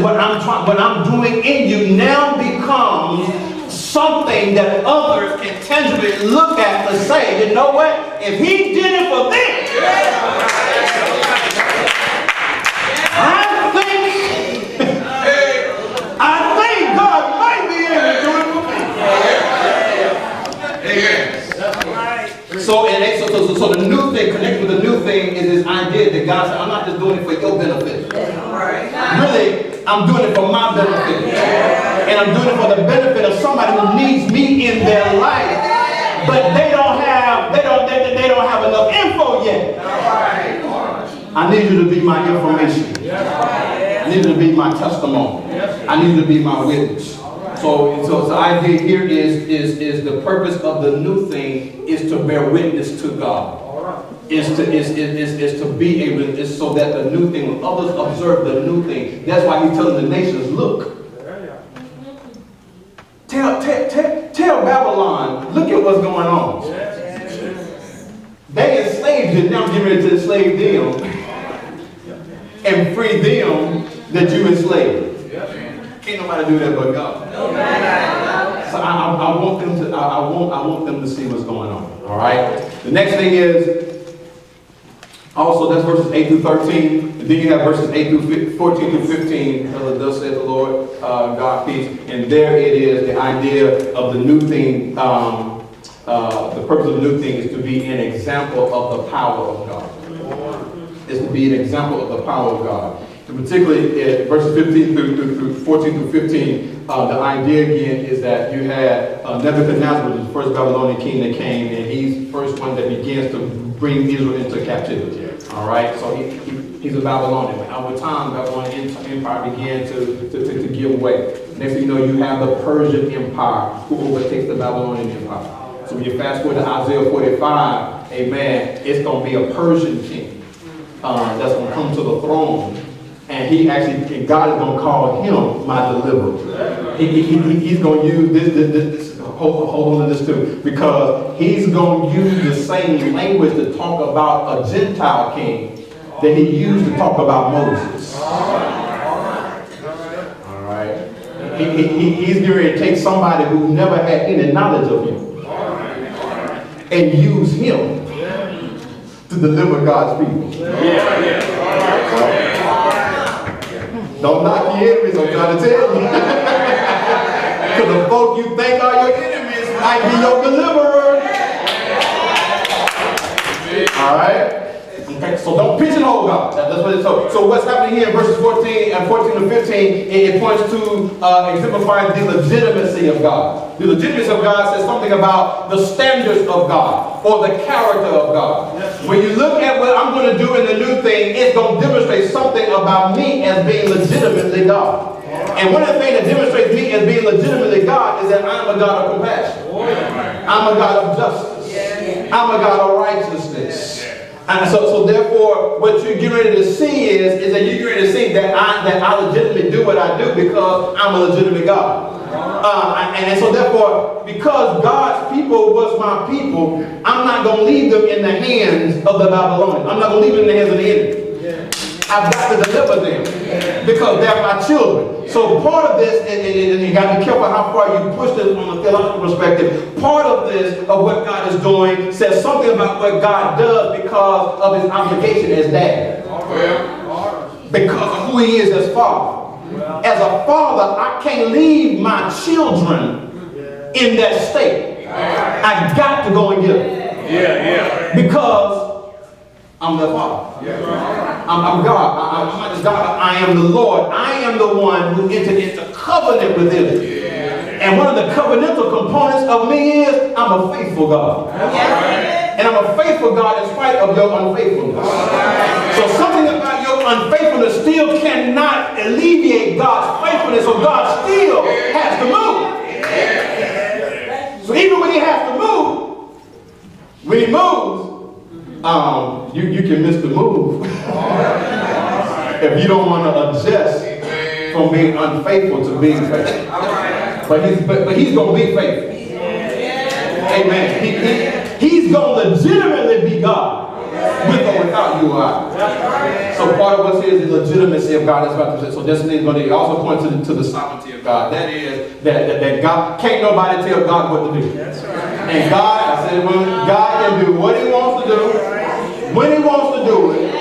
what I'm doing in you now becomes something that others can tangibly look at and say, you know what? If he did it for them, I think God might be able to do it for me. Amen. So the new thing, connected with the new thing, is this idea that God said, I'm not just doing it for your benefit. Really, I'm doing it for my benefit. And I'm doing it for the benefit of somebody who needs me in their life. But they don't have enough info yet. I need you to be my information. I need you to be my testimony. I need you to be my witness. So the idea here is the purpose of the new thing is to bear witness to God. Is to be able to, is so that the new thing, when others observe the new thing, that's why he's telling the nations, look. Tell Babylon, look at what's going on. They enslaved you, now I'm getting ready to enslave them and free them that you enslaved. Can't nobody do that but God. So I want them to see what's going on. All right. The next thing is also that's verses 8 through 13. And then you have verses 8 through 14 through 15. Thus saith the Lord, God peace. And there it is, the idea of the new thing. The purpose of the new thing is to be an example of the power of God. Is to be an example of the power of God. And particularly verses 15 through 14 through 15, the idea again is that you had Nebuchadnezzar, which is the first Babylonian king that came, and he's the first one that begins to bring Israel into captivity. All right, so he's a Babylonian. Over time, the Babylonian Empire began to give way. Next thing you know, you have the Persian Empire who overtakes the Babylonian Empire. So when you fast forward to Isaiah 45, amen, it's going to be a Persian king that's going to come to the throne. And God is going to call him my deliverer. He's going to use this hold on to this too, because he's going to use the same language to talk about a Gentile king that he used to talk about Moses. All right. He's going to take somebody who never had any knowledge of him and use him to deliver God's people. Don't knock your enemies, I'm trying to tell you. Because the folk you think are your enemies might be your deliverer. All right? Okay, so don't pigeonhole God. That's what it's so. So what's happening here in verses 14 to 15, it points to exemplifying the legitimacy of God. The legitimacy of God says something about the standards of God or the character of God. When you look at what I'm going to do in the new thing, it's going to demonstrate something about me as being legitimately God. And one of the things that demonstrates me as being legitimately God is that I'm a God of compassion. I'm a God of justice. I'm a God of righteousness. And so therefore, what you're getting ready to see is that you're getting ready to see that I legitimately do what I do because I'm a legitimate God. And so therefore, because God's people was my people, I'm not going to leave them in the hands of the Babylonians. I'm not going to leave them in the hands of the enemy. I've got to deliver them because they're my children. So part of this, and you got to be careful how far you push this from a theological perspective, part of this, of what God is doing, says something about what God does because of his obligation as dad. Because of who he is as father. As a father, I can't leave my children in that state. I got to go and get them. Because I'm the Father. I'm God. I'm not just God. I am the Lord. I am the one who entered into covenant with Israel. And one of the covenantal components of me is I'm a faithful God. And I'm a faithful God in spite of your unfaithfulness. So something about your unfaithfulness still cannot alleviate God's faithfulness. So God still has to move. So even when he has to move, when he moves, you can miss the move if you don't want to adjust from being unfaithful to being faithful. But he's going to be faithful. Amen. He's going to legitimately be God. With or without you or I. So part of what's here is the legitimacy of God. That's about to say. So this is going to also point to the sovereignty of God. That is that God can't nobody tell God what to do. And God, I said, when God can do what He wants to do, when He wants to do it,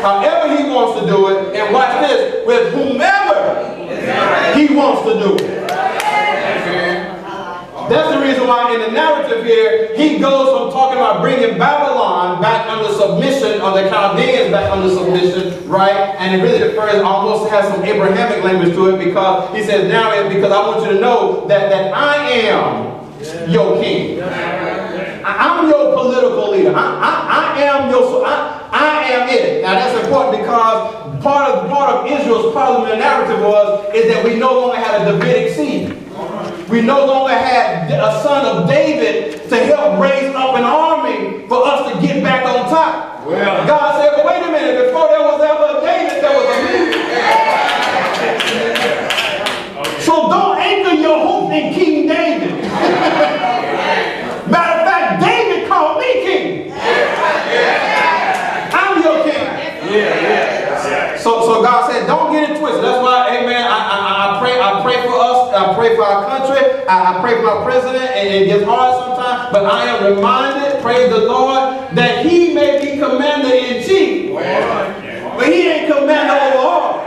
however He wants to do it, and watch this, with whomever He wants to do it. That's the reason why in the narrative here, he goes from talking about bringing Babylon back under submission, or the Chaldeans back under submission, right? And it really refers, almost has some Abrahamic language to it, because he says, now it's because I want you to know that I am your king. I'm your political leader. I am it. Now that's important, because part of Israel's parliament narrative is that we no longer had a Davidic seed. We no longer had a son of David to help raise up an army for us to get back on top. Well, God said, but wait a minute, before there was ever a David, there was a me. So don't anchor your hope in King David. Matter of fact, David called me king. I'm your king. So God said, don't get it twisted. That's why, amen, I pray for us, I pray for our country, I pray for our president, and it gets hard sometimes, but I am reminded, praise the Lord, that he may be commander-in-chief, but he ain't commander over all.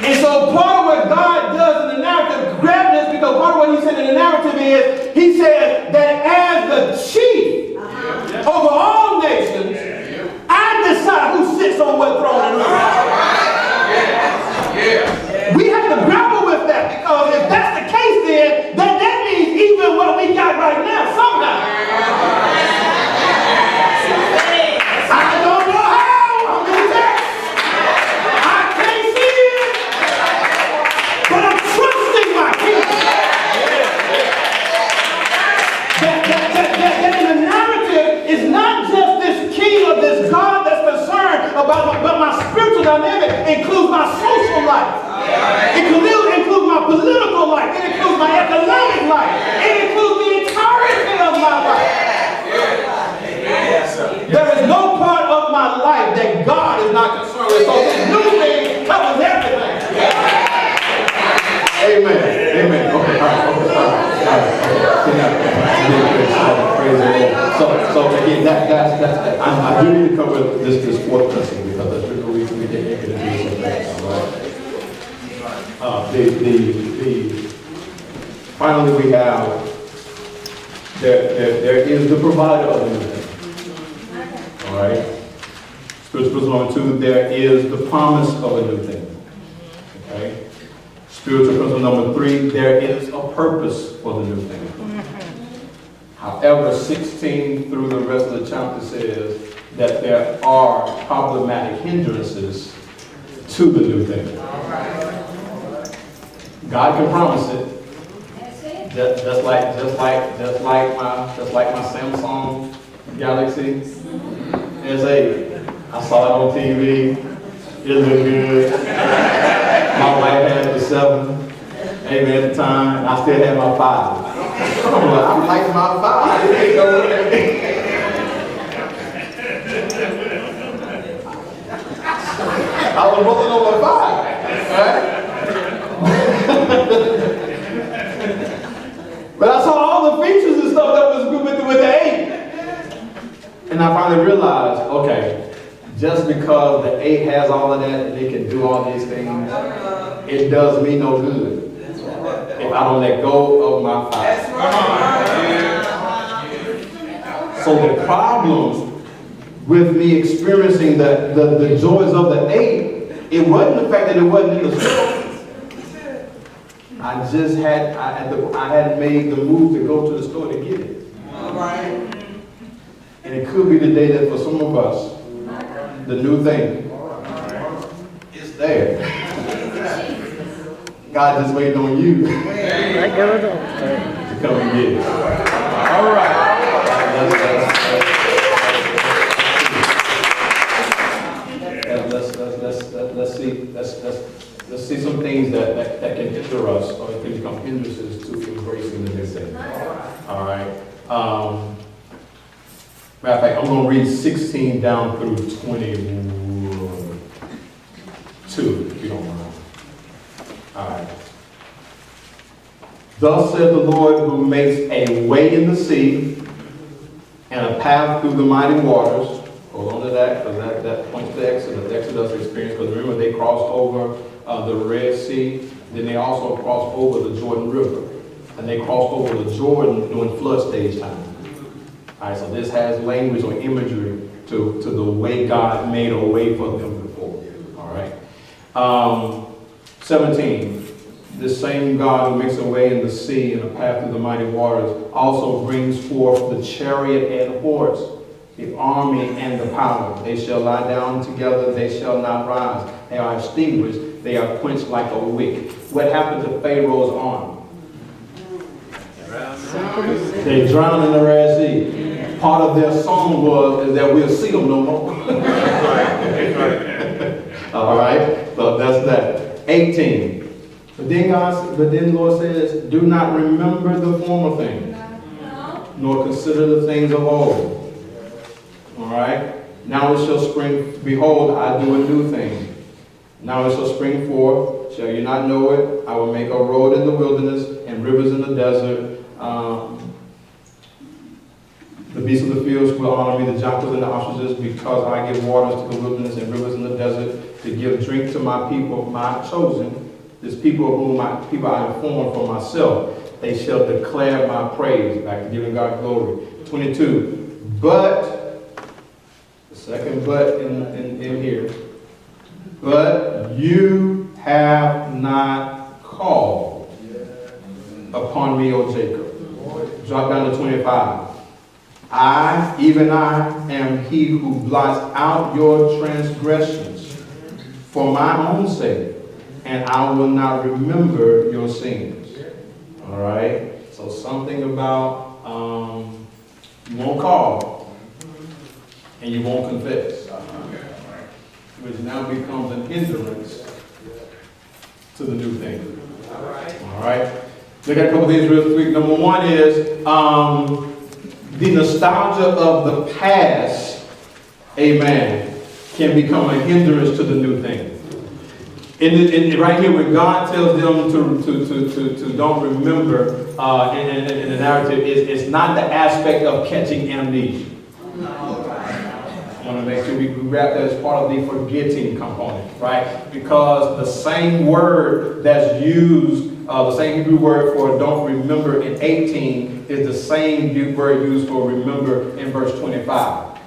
And so part of what God does in the narrative, grab this, because part of what he said in the narrative is, he said that as the chief over all nations, I decide who sits on what throne. We have to grapple with that, because if that's the case, then that means even what we got right now, somehow. I don't know how. I'm in that. I can't see it, but I'm trusting my king. That in the narrative is not just this king or this God that's concerned about my spiritual dynamic, includes my social life. It includes my political life. It includes my economic life. It includes the entirety of my life. There is no part of my life that God is not concerned with. So this new thing covers everything. Amen. Amen. Okay, all right. Praise the Lord. So again, that's I do need to cover this fourth principle, because that's the reason we get into this. All right. Finally we have there is the provider of the new thing. All right. Spiritual principle number 2, there is the promise of a new thing. Okay. Spiritual principle number 3, there is a purpose for the new thing. However, 16 through the rest of the chapter says that there are problematic hindrances to the new thing. God can promise it. Just like my Samsung Galaxy S8. I saw it on TV. It looked good. My wife had the 7. Amen. At the time, I still had my 5. I'm like my 5. It ain't no way. I was rolling over 5. Right? But I saw all the features and stuff that was good with the 8. And I finally realized, okay, just because the 8 has all of that and it can do all these things, it does me no good if I don't let go of my 5. So the problems with me experiencing the joys of the 8, it wasn't the fact that it wasn't in the store. I just hadn't made the move to go to the store to get it. And it could be the day that for some of us, the new thing is there. God just waiting on you to come and get it. All right. Let's see some things that can hinder us, or it can become hindrances to embracing the new thing. All right. Matter of fact, I'm going to read 16 down through 22, if you don't mind. All right. Thus said the Lord, who makes a way in the sea and a path through the mighty waters. Hold on to that, because that points to Exodus experience. Because remember, they crossed over the Red Sea. Then they also crossed over the Jordan River. And they crossed over the Jordan during flood stage time. All right, so this has language or imagery to the way God made a way for them before. All right. 17. This same God who makes a way in the sea and a path through the mighty waters also brings forth the chariot and horse, the army and the power. They shall lie down together, they shall not rise. They are extinguished, they are quenched like a wick. What happened to Pharaoh's army? They drowned in the Red Sea. Part of their song was that we'll see them no more. All right, so that's that. 18. But then the Lord says, do not remember the former things, nor consider the things of old. All right? Now it shall spring, behold, I do a new thing. Now it shall spring forth. Shall you not know it? I will make a road in the wilderness and rivers in the desert. The beasts of the fields will honor me, the jackals and the ostriches, because I give waters to the wilderness and rivers in the desert, to give drink to my people, my chosen. This people whom I have formed for myself, they shall declare my praise. Back to giving God glory. 22. But, the second but in here. But you have not called upon me, O Jacob. Drop down to 25. I, even I, am he who blots out your transgressions for my own sake, and I will not remember your sins. All right? So something about you won't call and you won't confess, which now becomes an hindrance to the new thing. All right? Look at a couple things real quick. Number one is the nostalgia of the past, amen, can become a hindrance to the new thing. Right here, when God tells them to don't remember in the narrative, it's not the aspect of catching amnesia. I want to make sure we wrap that as part of the forgetting component, right? Because the same word that's used, the same Hebrew word for don't remember in 18 is the same word used for remember in verse 25.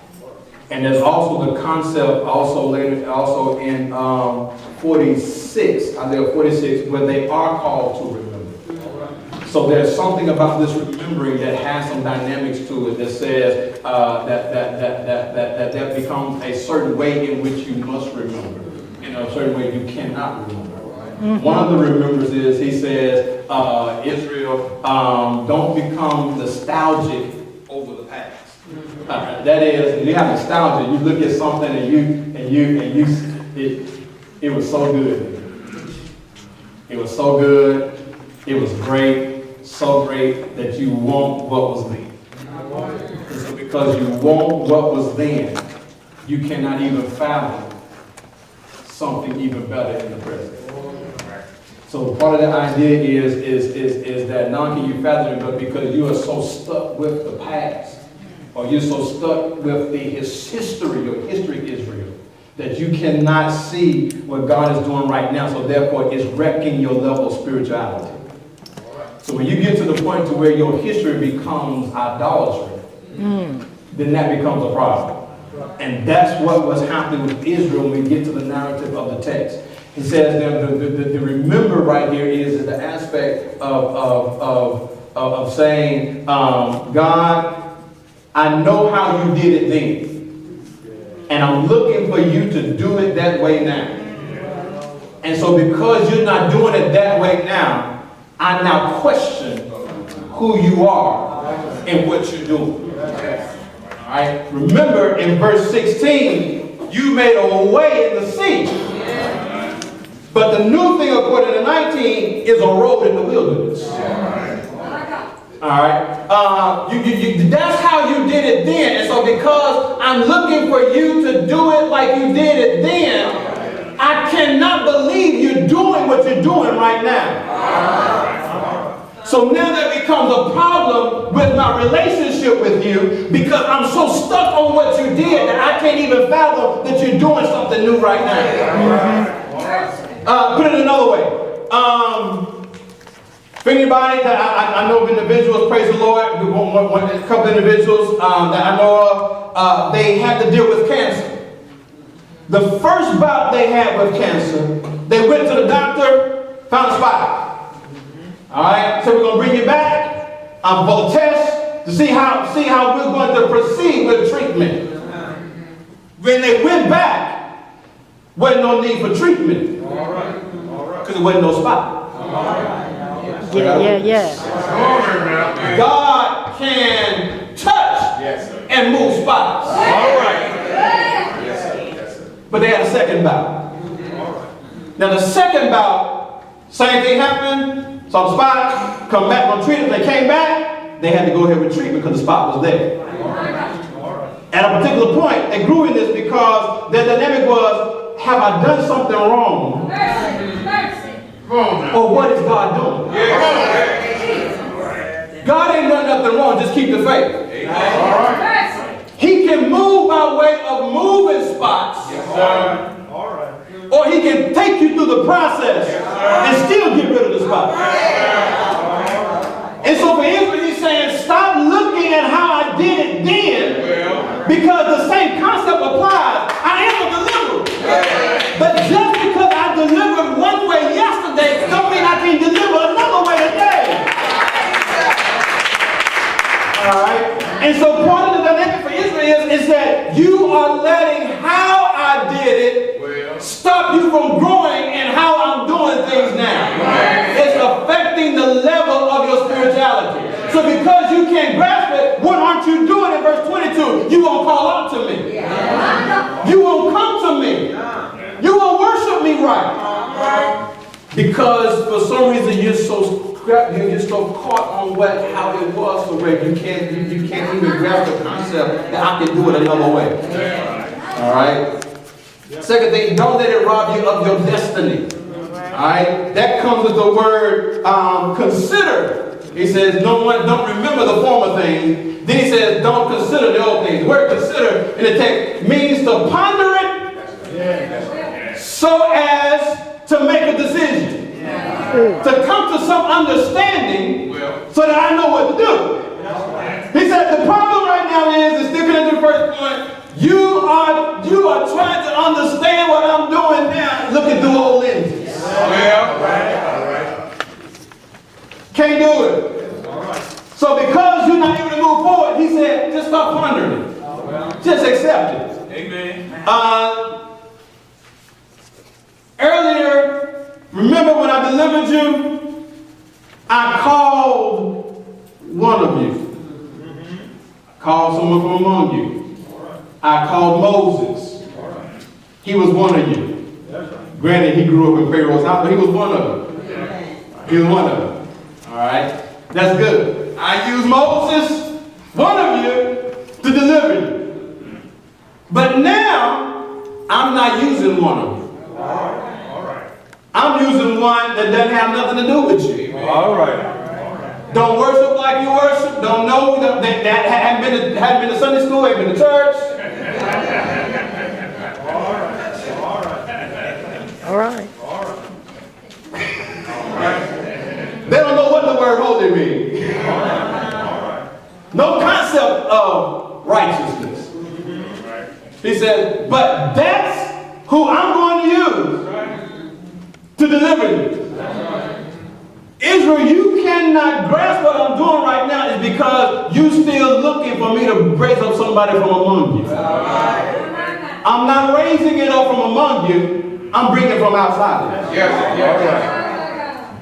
And there's also the concept also in 46, Isaiah 46, where they are called to remember. So there's something about this remembering that has some dynamics to it that says that becomes a certain way in which you must remember, in a certain way you cannot remember. One of the remembers is, he says, Israel, don't become nostalgic over the past. That is, when you have nostalgia, you look at something and it was so good. It was so good. It was great. So great that you want what was then. And so because you want what was then, you cannot even fathom something even better in the present. So part of the idea is that not can you fathom it, but because you are so stuck with the past, or you're so stuck with his history, your history Israel, that you cannot see what God is doing right now. So therefore, it's wrecking your level of spirituality. So when you get to the point to where your history becomes idolatry, then that becomes a problem. And that's what was happening with Israel when we get to the narrative of the text. He says that the remember right here is the aspect of saying, God, I know how you did it then. And I'm looking for you to do it that way now. And so because you're not doing it that way now, I now question who you are and what you're doing. All right. Remember in verse 16, you made a way in the sea. But the new thing according to 19 is a road in the wilderness. All right. That's how you did it then. And so because I'm looking for you to do it like you did it then, I cannot believe you're doing what you're doing right now. So now that becomes a problem with my relationship with you because I'm so stuck on what you did that I can't even fathom that you're doing something new right now. Put it another way. For anybody that I know of individuals, praise the Lord, a couple individuals that I know of, they had to deal with cancer. The first bout they had with cancer, they went to the doctor, found a spot. All right, so we're going to bring you back for a test to see how we're going to proceed with treatment. When they went back, wasn't no need for treatment. All right. Because there wasn't no spot. All right. Yeah. God can touch and move spots. All right. But they had a second bout. Now the second bout, same thing happened. Saw the spot, come back on treatment. They came back, they had to go ahead with treatment because the spot was there. At a particular point, they grew in this because their dynamic was, have I done something wrong? Or what is God doing? God ain't done nothing wrong, just keep the faith. He can move by way of moving spots. Or he can take you through the process and still get rid of the spot. And so for Israel, he's saying, stop looking at how I did it then, because the same concept applies. I am a deliverer. But just because I delivered one way yesterday, don't mean I can deliver another way today. All right? And so part of the dynamic for Israel is that you are letting how I did it stop you from growing in how I'm doing things now. It's affecting the level of your spirituality. So because you can't grasp it, what aren't you doing in verse 22? You won't call out to me. You won't come to me. You won't worship me right. Because for some reason you're so caught on how it was for Ray. You can't even grasp the concept that I can do it another way. All right. Second thing, don't let it rob you of your destiny. All right. That comes with the word consider. He says, don't remember the former things. Then he says, don't consider the old things. The word consider in the text means to ponder it so as to make a decision. To come to some understanding so that I know what to do. He said the problem right now is sticking at the first point, you are trying to understand what I'm doing now, looking through old lenses. Can't do it. So because you're not able to move forward, he said, just stop pondering it. Just accept it. Amen. Earlier, remember when I delivered you, I called one of you. I called someone from among you. I called Moses. He was one of you. Granted, he grew up in Pharaoh's house, but he was one of them. He was one of them. All right? That's good. I used Moses, one of you, to deliver you. But now, I'm not using one of you. I'm using one that doesn't have nothing to do with you. All right. Don't worship like you worship. Don't know that hadn't been to Sunday school, ain't been to church. All right. They don't know what the word holy means. No concept of righteousness. He said, but that's who I'm going to use to deliver you. Israel, you cannot grasp what I'm doing right now is because you still looking for me to raise up somebody from among you. I'm not raising it up from among you. I'm bringing it from outside.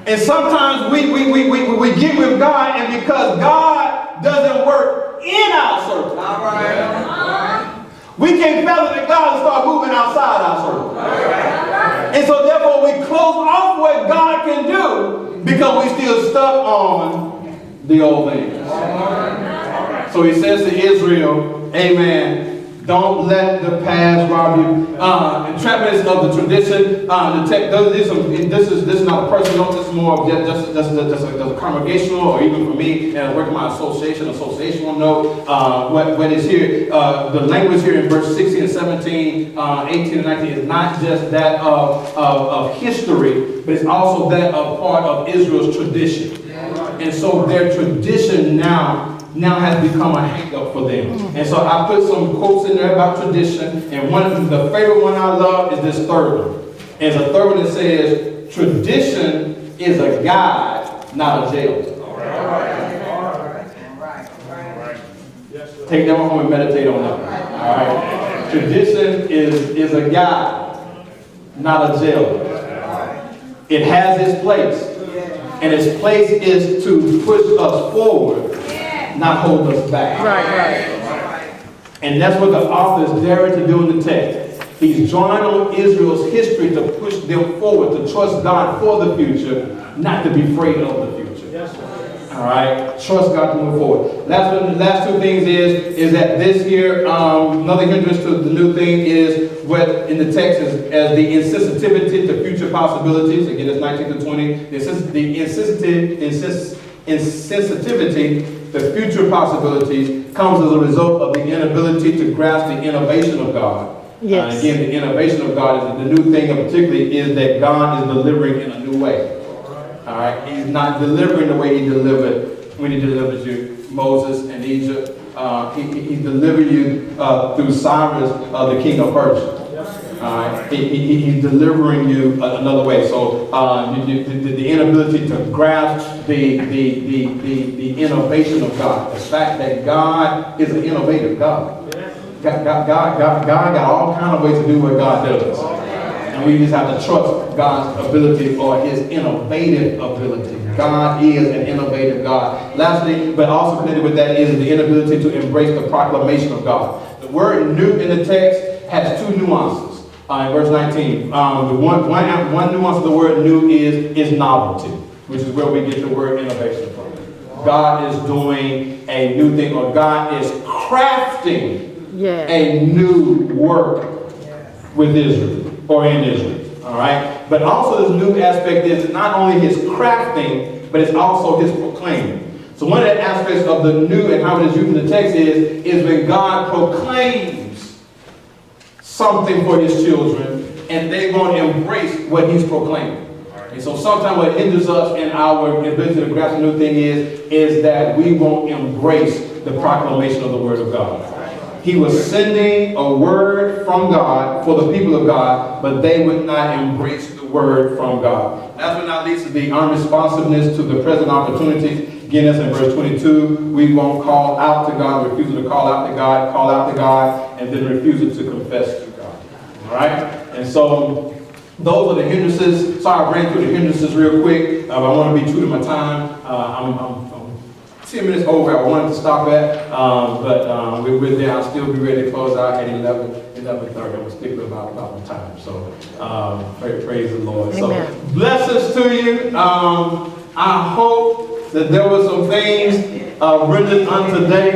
And sometimes we get with God, and because God doesn't work in our circle, we can't fathom that God will start moving outside our circle. And so therefore we close off what God can do because we still stuck on the old things. So he says to Israel, amen, don't let the past rob you. Entrapments of the tradition. This is not a personal note. This is more of just a congregational, or even for me, and working my associational note. What is here, the language here in verse 16 and 17, 18 and 19 is not just that of history, but it's also that of part of Israel's tradition. And so their tradition now has become a hang-up for them. And so I put some quotes in there about tradition, and the favorite one I love is this third one. And it's a third one that says, tradition is a guide, not a jail. Take that one home and meditate on that. All right. Tradition is a guide, not a jail. It has its place. And its place is to push us forward, not hold us back. Right. And that's what the author is daring to do in the text. He's drawing on Israel's history to push them forward, to trust God for the future, not to be afraid of the future. All right? Trust God to move forward. The last two things is that this here, another hindrance to the new thing is what in the text is as the insensitivity to future possibilities. Again, it's 19 to 20. The insensitivity to future possibilities comes as a result of the inability to grasp the innovation of God. Yes. Again, the innovation of God is the new thing, particularly is that God is delivering in a new way. All right, He's not delivering the way He delivered when He delivered you, Moses and Egypt. He delivered you through Cyrus, the king of Persia. All right, He's delivering you another way. So the inability to grasp the innovation of God, the fact that God is an innovative God. God got all kinds of ways to do what God does. And we just have to trust God's ability or His innovative ability. God is an innovative God. Lastly, but also connected with that is the inability to embrace the proclamation of God. The word new in the text has two nuances. In verse 19, one nuance of the word new is novelty, which is where we get the word innovation from. God is doing a new thing, or God is crafting a new work with Israel. Or in Israel, all right? But also this new aspect is not only His crafting, but it's also His proclaiming. So one of the aspects of the new and how it is used in the text is when God proclaims something for His children, and they're going to embrace what He's proclaiming. And so sometimes what hinders us in our ability to grasp a new thing is that we won't embrace the proclamation of the Word of God. He was sending a word from God for the people of God, but they would not embrace the word from God. That's what now leads to the unresponsiveness to the present opportunities. Again, that's in verse 22. We won't call out to God, refusal to call out to God, and then refusal to confess to God. All right? And so those are the hindrances. Sorry, I ran through the hindrances real quick. I want to be true to my time. I'm 10 minutes over. I wanted to stop at, but we're there. I'll still be ready to close out at 11:30. I'm sticking about my time. So praise the Lord. Amen. So blessings to you. I hope that there were some things rendered unto today.